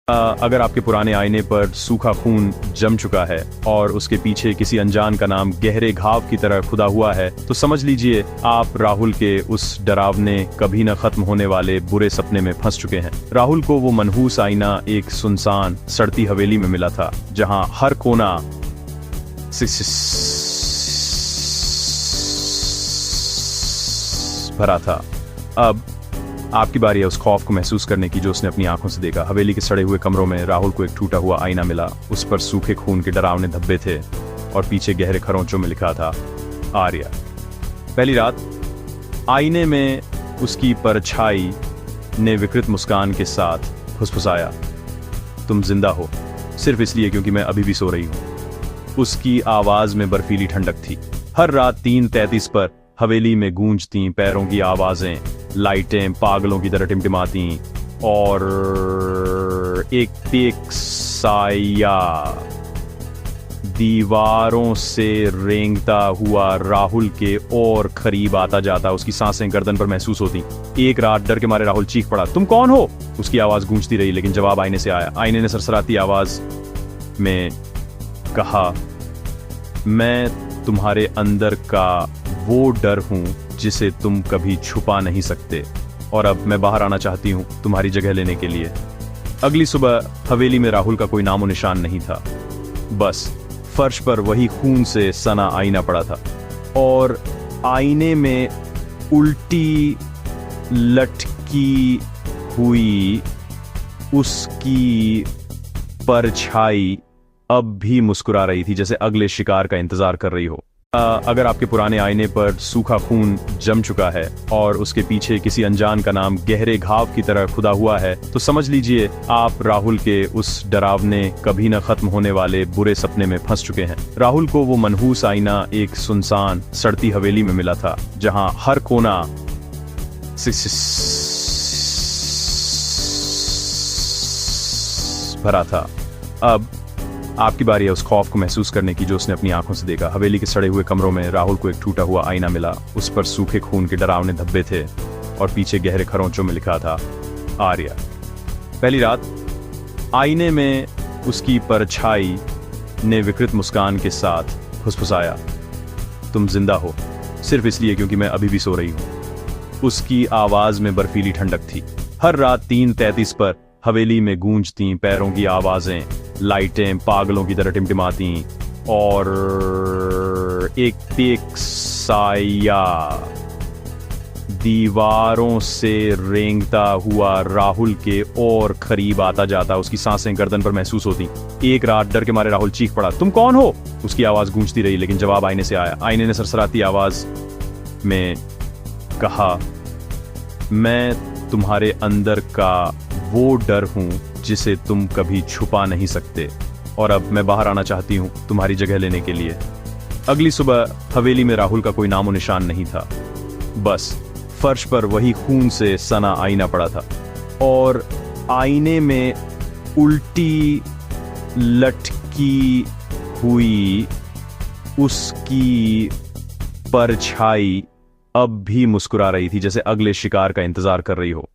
अगर आपके पुराने आईने पर सूखा खून जम चुका है और उसके पीछे किसी अनजान का नाम गहरे घाव की तरह खुदा हुआ है, तो समझ लीजिए आप राहुल के उस डरावने, कभी न खत्म होने वाले बुरे सपने में फंस चुके हैं। राहुल को वो मनहूस आईना एक सुनसान सड़ती हवेली में मिला था, जहां हर कोना भरा था। अब आपकी बारी है उस खौफ को महसूस करने की जो उसने अपनी आंखों से देखा। हवेली के सड़े हुए कमरों में राहुल को एक टूटा हुआ आईना मिला। उस पर सूखे खून के डरावने धब्बे थे और पीछे गहरे खरोंचों में लिखा था, आर्या। पहली रात आईने में उसकी परछाई ने विकृत मुस्कान के साथ फुसफुसाया, तुम जिंदा हो, सिर्फ इसलिए क्योंकि मैं अभी भी सो रही हूं। उसकी आवाज में बर्फीली ठंडक थी। हर रात 3:33 पर हवेली में गूंजती पैरों की आवाजें, लाइटें पागलों की तरह टिमटिमाती और एक तेज साया दीवारों से रेंगता हुआ राहुल के और करीब आता जाता। उसकी सांसें गर्दन पर महसूस होती। एक रात डर के मारे राहुल चीख पड़ा, तुम कौन हो? उसकी आवाज गूंजती रही, लेकिन जवाब आईने से आया। आईने ने सरसराती आवाज में कहा, मैं तुम्हारे अंदर का वो डर हूं जिसे तुम कभी छुपा नहीं सकते, और अब मैं बाहर आना चाहती हूं तुम्हारी जगह लेने के लिए। अगली सुबह हवेली में राहुल का कोई नामो निशान नहीं था। बस फर्श पर वही खून से सना आईना पड़ा था और आईने में उल्टी लटकी हुई उसकी परछाई अब भी मुस्कुरा रही थी, जैसे अगले शिकार का इंतजार कर रही हो। अगर आपके पुराने आईने पर सूखा खून जम चुका है और उसके पीछे किसी अनजान का नाम गहरे घाव की तरह खुदा हुआ है, तो समझ लीजिए आप राहुल के उस डरावने, कभी न खत्म होने वाले बुरे सपने में फंस चुके हैं। राहुल को वो मनहूस आईना एक सुनसान सड़ती हवेली में मिला था, जहां हर कोना भरा था। अब आपकी बारी है उस खौफ को महसूस करने की जो उसने अपनी आंखों से देखा। हवेली के सड़े हुए कमरों में राहुल को एक टूटा हुआ आईना मिला। उस पर सूखे खून के डरावने धब्बे थे और पीछे गहरे खरोंचों में लिखा था, आर्या। पहली रात आईने में उसकी परछाई ने विकृत मुस्कान के साथ फुसफुसाया, तुम जिंदा हो, सिर्फ इसलिए क्योंकि मैं अभी भी सो रही हूं। उसकी आवाज में बर्फीली ठंडक थी। हर रात 3:33 पर हवेली में गूंजती पैरों की आवाजें, लाइटें पागलों की तरह टिमटिमाती और एक तेज साया दीवारों से रेंगता हुआ राहुल के और करीब आता जाता। उसकी सांसें गर्दन पर महसूस होती। एक रात डर के मारे राहुल चीख पड़ा, तुम कौन हो? उसकी आवाज गूंजती रही, लेकिन जवाब आईने से आया। आईने ने सरसराती आवाज में कहा, मैं तुम्हारे अंदर का वो डर हूं जिसे तुम कभी छुपा नहीं सकते, और अब मैं बाहर आना चाहती हूं तुम्हारी जगह लेने के लिए। अगली सुबह हवेली में राहुल का कोई नामो निशान नहीं था। बस फर्श पर वही खून से सना आईना पड़ा था और आईने में उल्टी लटकी हुई उसकी परछाई अब भी मुस्कुरा रही थी, जैसे अगले शिकार का इंतजार कर रही हो।